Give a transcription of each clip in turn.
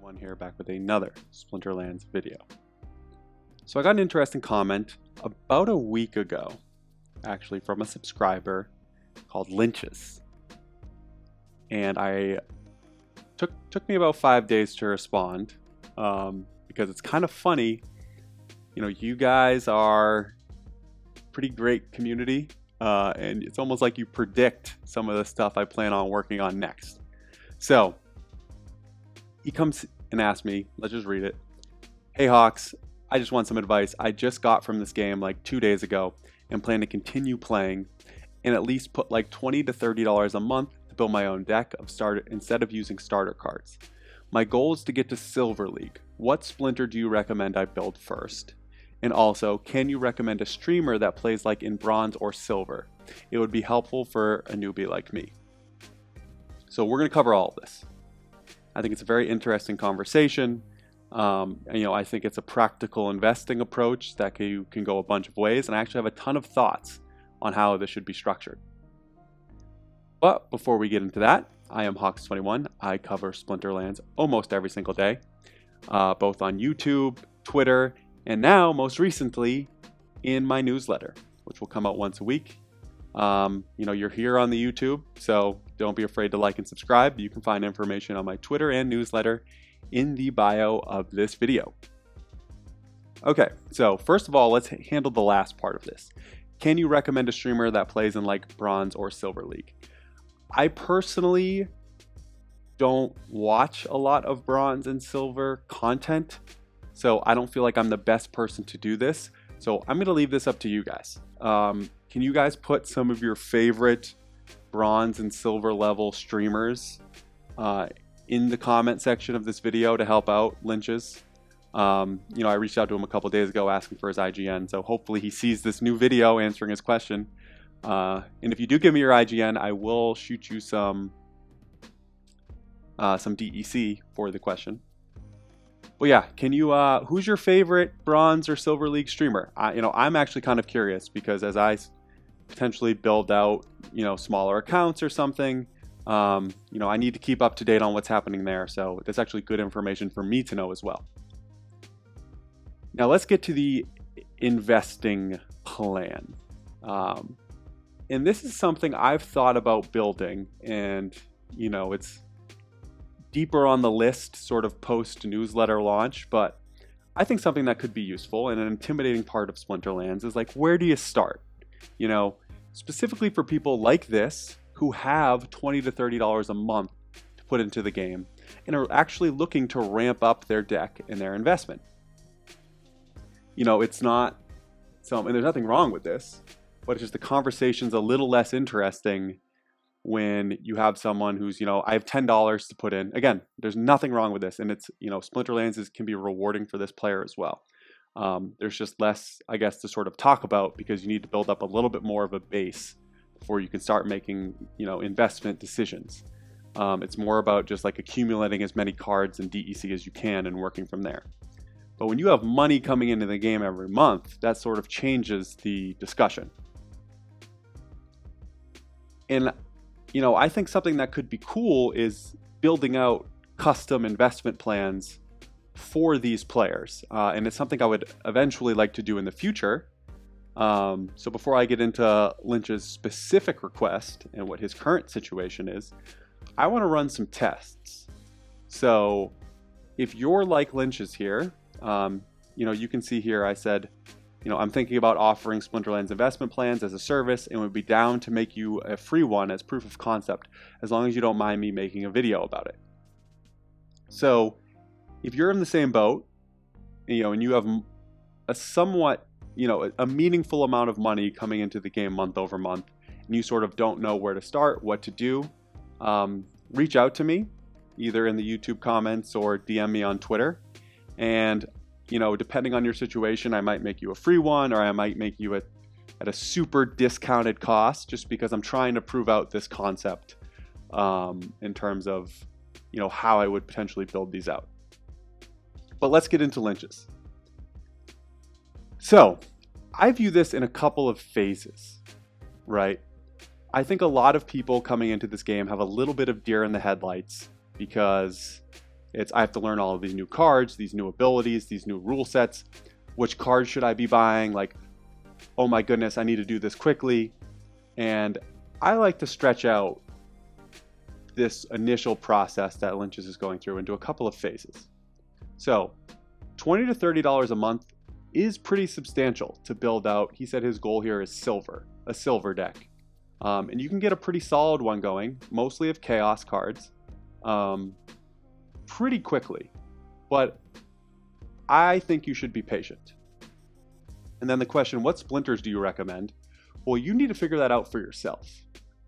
Hawks21 here, back with another Splinterlands video. So I got an interesting comment about a week ago, actually, from a subscriber called Lynches. And I took me about 5 days to respond, because it's kind of funny. You know, you guys are pretty great community, and it's almost like you predict some of the stuff I plan on working on next. So he comes and asks me, let's just read it. Hey Hawks, I just want some advice. I just got from this game like 2 days ago and plan to continue playing and at least put like $20 to $30 a month to build my own deck of starter instead of using starter cards. My goal is to get to Silver League. What Splinter do you recommend I build first? And also, can you recommend a streamer that plays like in Bronze or Silver? It would be helpful for a newbie like me. So we're going to cover all of this. I think it's a very interesting conversation. I think it's a practical investing approach that can go a bunch of ways, and I actually have a ton of thoughts on how this should be structured. But before we get into that, I am Hawks21. I cover Splinterlands almost every single day, both on YouTube, Twitter, and now, most recently, in my newsletter, which will come out once a week. You're here on the YouTube, so don't be afraid to like and subscribe. You can find information on my Twitter and newsletter in the bio of this video. Okay, so first of all, let's handle the last part of this. Can you recommend a streamer that plays in like Bronze or Silver League? I personally don't watch a lot of Bronze and Silver content, so I don't feel like I'm the best person to do this. So I'm going to leave this up to you guys. Can you guys put some of your favorite Bronze and Silver level streamers in the comment section of this video to help out Lynches? I reached out to him a couple days ago asking for his IGN, so hopefully he sees this new video answering his question. And if you do give me your IGN, I will shoot you some DEC for the question. Well, yeah, can you, who's your favorite Bronze or Silver League streamer? I'm actually kind of curious because as I potentially build out, smaller accounts or something, I need to keep up to date on what's happening there. So that's actually good information for me to know as well. Now let's get to the investing plan. And this is something I've thought about building, and, it's deeper on the list sort of post newsletter launch, but I think something that could be useful and an intimidating part of Splinterlands is like, where do you start? Specifically for people like this who have $20 to $30 a month to put into the game and are actually looking to ramp up their deck and their investment. It's not and there's nothing wrong with this, but it's just the conversation's a little less interesting when you have someone who's, I have $10 to put in. Again, there's nothing wrong with this, and it's, Splinterlands can be rewarding for this player as well. There's just less, I guess, to sort of talk about because you need to build up a little bit more of a base before you can start making, investment decisions. It's more about just like accumulating as many cards and DEC as you can and working from there. But when you have money coming into the game every month, that sort of changes the discussion. And I think something that could be cool is building out custom investment plans for these players. And it's something I would eventually like to do in the future. So before I get into Lynch's specific request and what his current situation is, I want to run some tests. So if you're like Lynch's here, you can see here I said, I'm thinking about offering Splinterlands investment plans as a service and would be down to make you a free one as proof of concept, as long as you don't mind me making a video about it. So if you're in the same boat, and you have a somewhat, a meaningful amount of money coming into the game month over month, and you sort of don't know where to start, what to do, reach out to me, either in the YouTube comments or DM me on Twitter. And depending on your situation, I might make you a free one, or I might make you at a super discounted cost, just because I'm trying to prove out this concept in terms of, how I would potentially build these out. But let's get into Lynches. So I view this in a couple of phases, right? I think a lot of people coming into this game have a little bit of deer in the headlights because I have to learn all of these new cards, these new abilities, these new rule sets. Which cards should I be buying? Like, oh my goodness, I need to do this quickly. And I like to stretch out this initial process that Lynch's is going through into a couple of phases. So $20 to $30 a month is pretty substantial to build out. He said his goal here is silver, a silver deck. And you can get a pretty solid one going, mostly of chaos cards, pretty quickly. But I think you should be patient. And then the question, what splinters do you recommend? Well, you need to figure that out for yourself.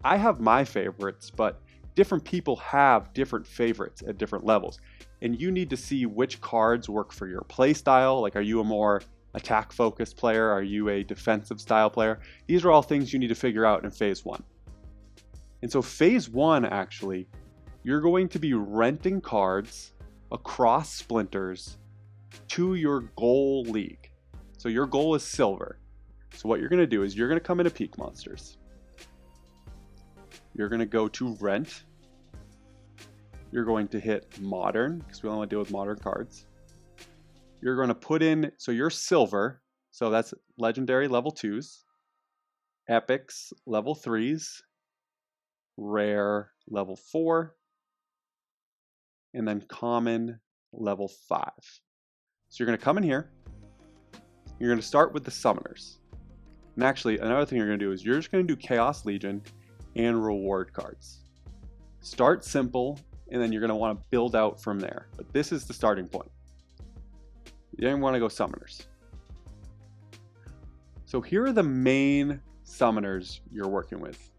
I have my favorites, but different people have different favorites at different levels. And you need to see which cards work for your play style. Like, are you a more attack focused player? Are you a defensive style player? These are all things you need to figure out in phase one. And so phase one, actually, you're going to be renting cards across splinters to your goal league. So your goal is silver. So what you're going to do is you're going to come into Peak Monsters. You're going to go to rent. You're going to hit modern, because we only want to deal with modern cards. You're going to put in, so you're silver, so that's legendary level 2s, epics level 3s, rare level 4, and then common level 5. So you're going to come in here. You're going to start with the summoners. And actually, another thing you're going to do is you're just going to do Chaos Legion and reward cards. Start simple, and then you're going to want to build out from there. But this is the starting point. You don't want to go summoners. So here are the main summoners you're working with.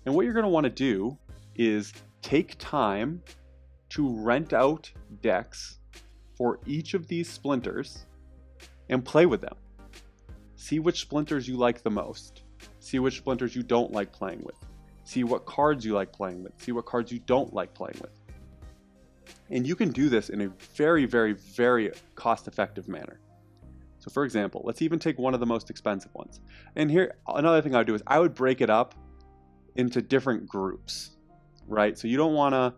And what you're going to want to do is take time to rent out decks for each of these splinters and play with them. See which splinters you like the most. See which splinters you don't like playing with. See what cards you like playing with. See what cards you don't like playing with. And you can do this in a very, very, very cost-effective manner. So for example, let's even take one of the most expensive ones. And here, another thing I would do is I would break it up into different groups, right? So you don't want to,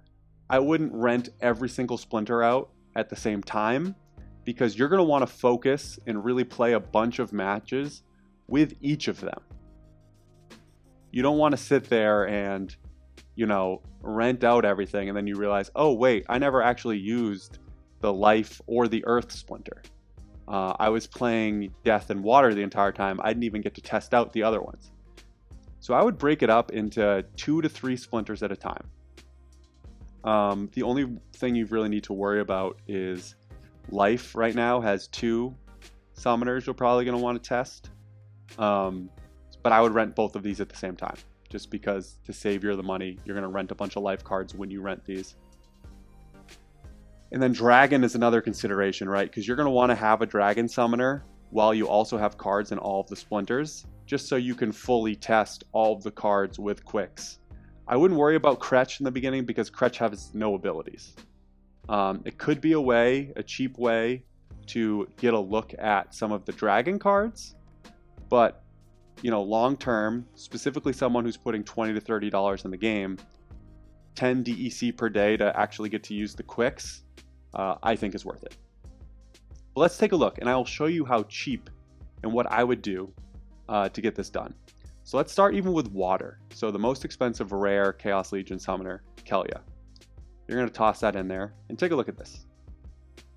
I wouldn't rent every single splinter out at the same time, because you're going to want to focus and really play a bunch of matches with each of them. You don't want to sit there and, rent out everything and then you realize, oh wait, I never actually used the life or the earth splinter. I was playing death and water the entire time. I didn't even get to test out the other ones. So I would break it up into 2 to 3 splinters at a time. The only thing you really need to worry about is life right now has 2 summoners you're probably going to want to test. But I would rent both of these at the same time, just because to save you the money, you're going to rent a bunch of life cards when you rent these. And then dragon is another consideration, right? Because you're going to want to have a dragon summoner while you also have cards in all of the splinters, just so you can fully test all of the cards with quicks. I wouldn't worry about Kretch in the beginning because Kretch has no abilities. It could be a cheap way to get a look at some of the dragon cards, but long term, specifically someone who's putting $20 to $30 in the game, 10 DEC per day to actually get to use the quicks, I think is worth it. But let's take a look, and I will show you how cheap and what I would do to get this done. So let's start even with water. So the most expensive rare Chaos Legion summoner, Kelia. You're going to toss that in there and take a look at this.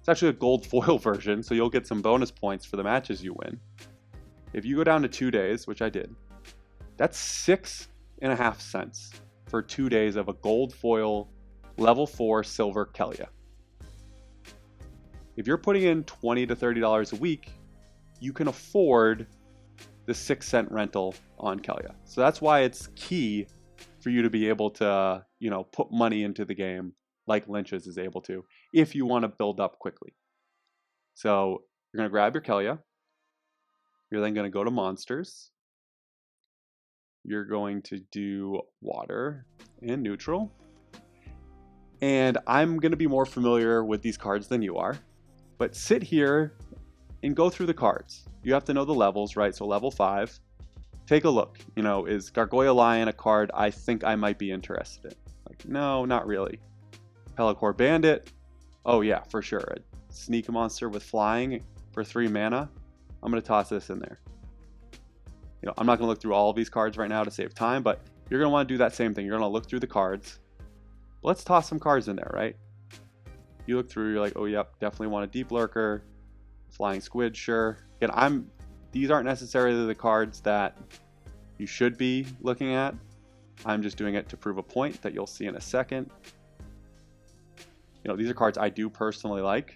It's actually a gold foil version, so you'll get some bonus points for the matches you win. If you go down to 2 days, which I did, that's 6.5 cents for 2 days of a gold foil level 4 silver Kelia. If you're putting in $20 to $30 a week, you can afford the 6-cent rental on Kelia. So that's why it's key for you to be able to, put money into the game like Lynch's is able to, if you want to build up quickly. So you're going to grab your Kelia. You're then going to go to monsters. You're going to do water and neutral. And I'm going to be more familiar with these cards than you are. But sit here and go through the cards. You have to know the levels, right? So level 5, take a look. You know, is Gargoyle Lion a card I think I might be interested in? Like, no, not really. Pelacor Bandit, oh yeah, for sure. A sneak monster with flying for 3 mana. I'm going to toss this in there. You know, I'm not going to look through all of these cards right now to save time, but you're going to want to do that same thing. You're going to look through the cards. Let's toss some cards in there, right? You look through, you're like, oh, yep, definitely want a Deep Lurker. Flying Squid, sure. Again, these aren't necessarily the cards that you should be looking at. I'm just doing it to prove a point that you'll see in a second. You know, these are cards I do personally like,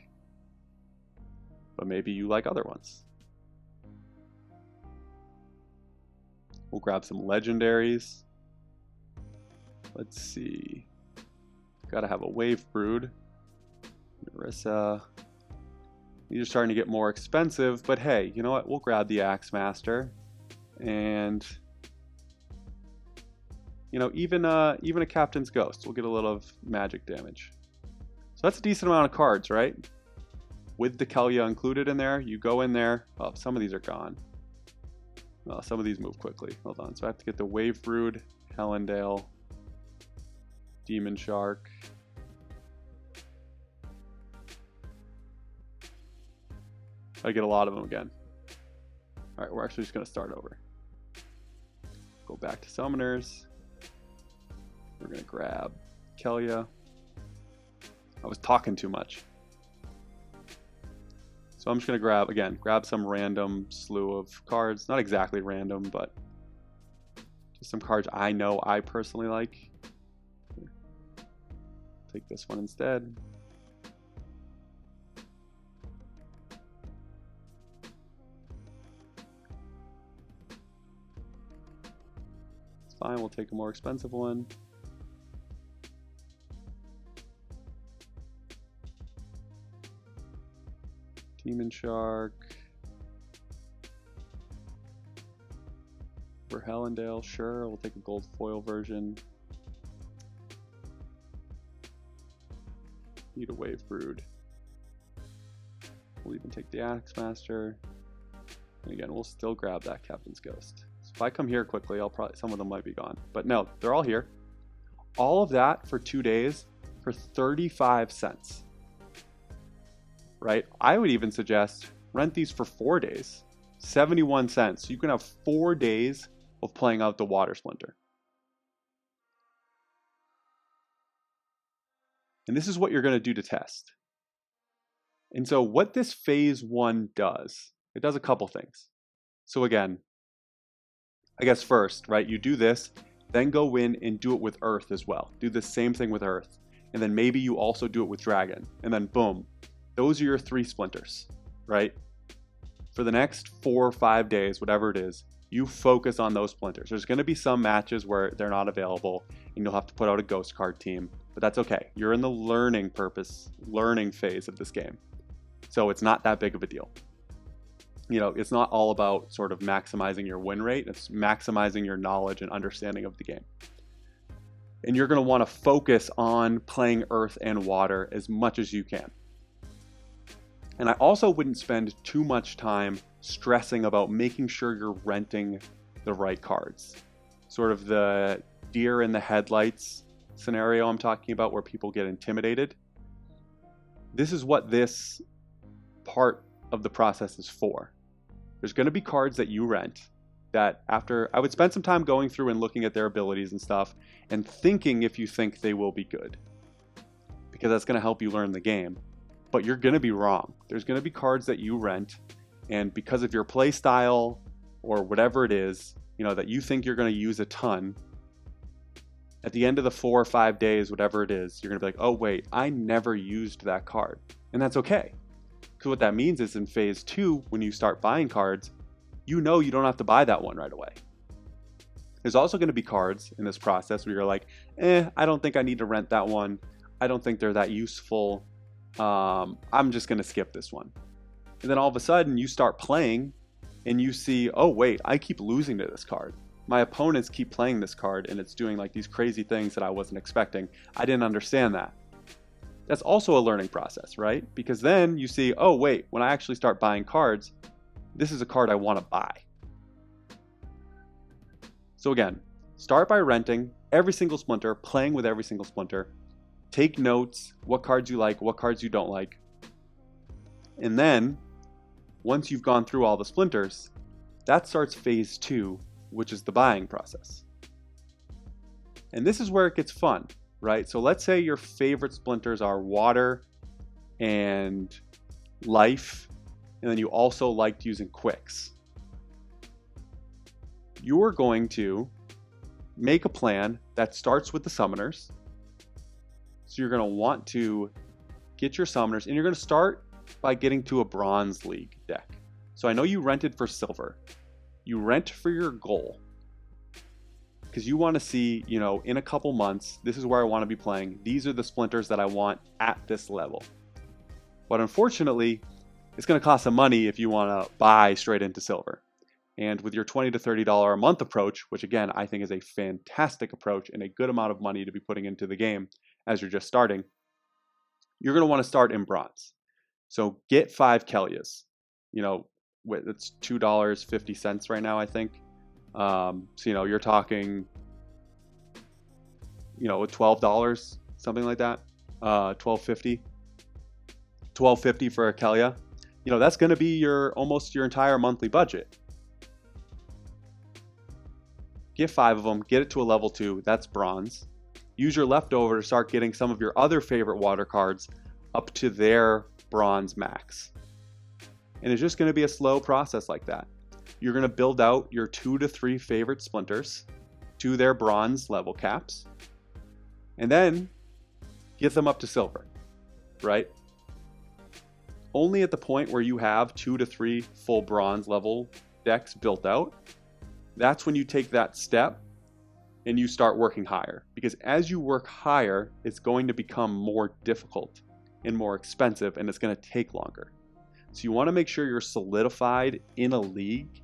but maybe you like other ones. We'll grab some legendaries. Let's see. Gotta have a Wave Brood. Narissa. These are starting to get more expensive, but hey, you know what? We'll grab the Axemaster. And you know, even a Captain's Ghost will get a little of magic damage. So that's a decent amount of cards, right? With the Kelia included in there, you go in there. Oh, some of these are gone. Oh, some of these move quickly. Hold on. So I have to get the Wave Brood, Helendale, Demon Shark. I get a lot of them again. All right, we're actually just going to start over. Go back to Summoners. We're going to grab Kelia. I was talking too much. So I'm just going to grab some random slew of cards. Not exactly random, but just some cards I know I personally like. Here. Take this one instead. It's fine, we'll take a more expensive one. Demon Shark. For Helendale, sure. We'll take a gold foil version. Need a Wave Brood. We'll even take the Axemaster. And again, we'll still grab that Captain's Ghost. So if I come here quickly, some of them might be gone. But no, they're all here. All of that for 2 days for 35 cents. Right? I would even suggest rent these for 4 days, 71 cents. So you can have 4 days of playing out the Water Splinter. And this is what you're going to do to test. And so what this phase 1 does, it does a couple things. So again, I guess first, right, you do this, then go in and do it with Earth as well. Do the same thing with Earth. And then maybe you also do it with Dragon. And then boom. Those are your 3 splinters, right? For the next 4 or 5 days, whatever it is, you focus on those splinters. There's going to be some matches where they're not available and you'll have to put out a ghost card team, but that's okay. You're in the learning phase of this game. So it's not that big of a deal. You know, it's not all about sort of maximizing your win rate. It's maximizing your knowledge and understanding of the game. And you're going to want to focus on playing Earth and Water as much as you can. And I also wouldn't spend too much time stressing about making sure you're renting the right cards. Sort of the deer in the headlights scenario I'm talking about where people get intimidated. This is what this part of the process is for. There's going to be cards that you rent that after I would spend some time going through and looking at their abilities and stuff and thinking if you think they will be good. Because that's going to help you learn the game. But you're going to be wrong. There's going to be cards that you rent, and because of your play style or whatever it is, you know, that you think you're going to use a ton, at the end of the 4 or 5 days, whatever it is, you're going to be like, oh wait, I never used that card. And that's okay. Because what that means is in phase 2, when you start buying cards, you know you don't have to buy that one right away. There's also going to be cards in this process where you're like, I don't think I need to rent that one. I don't think they're that useful. I'm just going to skip this one. And then all of a sudden you start playing and you see, oh wait, I keep losing to this card. My opponents keep playing this card and it's doing like these crazy things that I wasn't expecting. I didn't understand that. That's also a learning process, right? Because then you see, oh wait, when I actually start buying cards, this is a card I want to buy. So again, start by renting every single splinter, playing with every single splinter. Take notes, what cards you like, what cards you don't like. And then, once you've gone through all the splinters, that starts phase 2, which is the buying process. And this is where it gets fun, right? So let's say your favorite splinters are water and life, and then you also liked using quicks. You're going to make a plan that starts with the summoners. So you're going to want to get your summoners, and you're going to start by getting to a bronze league deck. So I know you rented for silver. You rent for your goal, because you want to see, in a couple months, this is where I want to be playing. These are the splinters that I want at this level. But unfortunately, it's going to cost some money if you want to buy straight into silver. And with your $20 to $30 a month approach, which again, I think is a fantastic approach and a good amount of money to be putting into the game as you're just starting, you're going to want to start in bronze. So get 5 Kelias. It's $2.50 right now, I think. So you're talking, $12, something like that. $12.50 for a Kelia. That's going to be almost your entire monthly budget. Get 5 of them, get it to a level 2, that's bronze. Use your leftover to start getting some of your other favorite water cards up to their bronze max. And it's just going to be a slow process like that. You're going to build out your 2 to 3 favorite splinters to their bronze level caps, and then get them up to silver, right? Only at the point where you have 2 to 3 full bronze level decks built out, that's when you take that step and you start working higher. Because as you work higher, it's going to become more difficult and more expensive, and it's going to take longer. So you want to make sure you're solidified in a league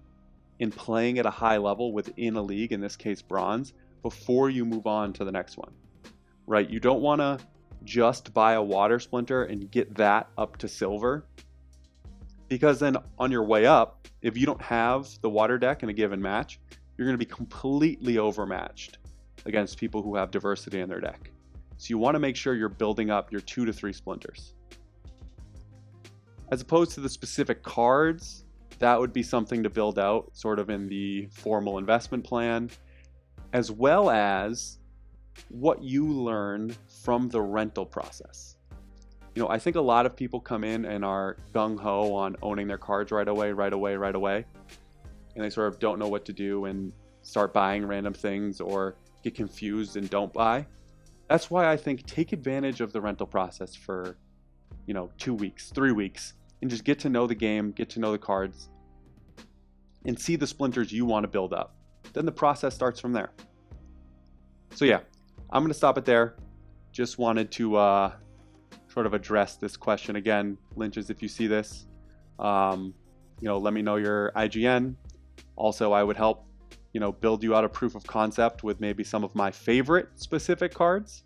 and playing at a high level within a league, in this case bronze, before you move on to the next one, right? You don't want to just buy a water splinter and get that up to silver, because then on your way up, if you don't have the water deck in a given match, you're going to be completely overmatched against people who have diversity in their deck. So you want to make sure you're building up your 2 to 3 splinters. As opposed to the specific cards, that would be something to build out sort of in the formal investment plan, as well as what you learn from the rental process. I think a lot of people come in and are gung-ho on owning their cards right away, and they sort of don't know what to do and start buying random things or get confused and don't buy. That's why I think take advantage of the rental process for 2 weeks, 3 weeks, and just get to know the game, get to know the cards, and see the splinters you want to build up. Then the process starts from there. So yeah, I'm going to stop it there. Just wanted to sort of address this question again. Lynches, if you see this, let me know your IGN. Also, I would help, build you out a proof of concept with maybe some of my favorite specific cards.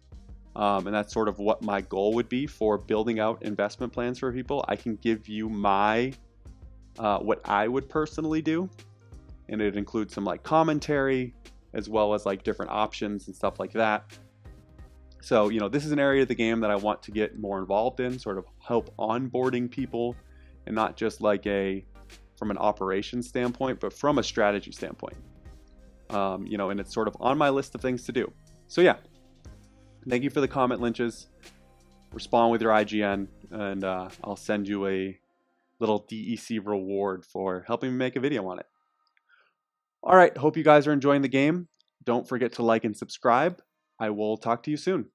And that's sort of what my goal would be for building out investment plans for people. I can give you my, what I would personally do. And it includes some commentary, as well as different options and stuff like that. So, this is an area of the game that I want to get more involved in, sort of help onboarding people, and not just from an operations standpoint, but from a strategy standpoint. And it's sort of on my list of things to do. So yeah, thank you for the comment, Lynches. Respond with your IGN, and I'll send you a little DEC reward for helping me make a video on it. All right, hope you guys are enjoying the game. Don't forget to like and subscribe. I will talk to you soon.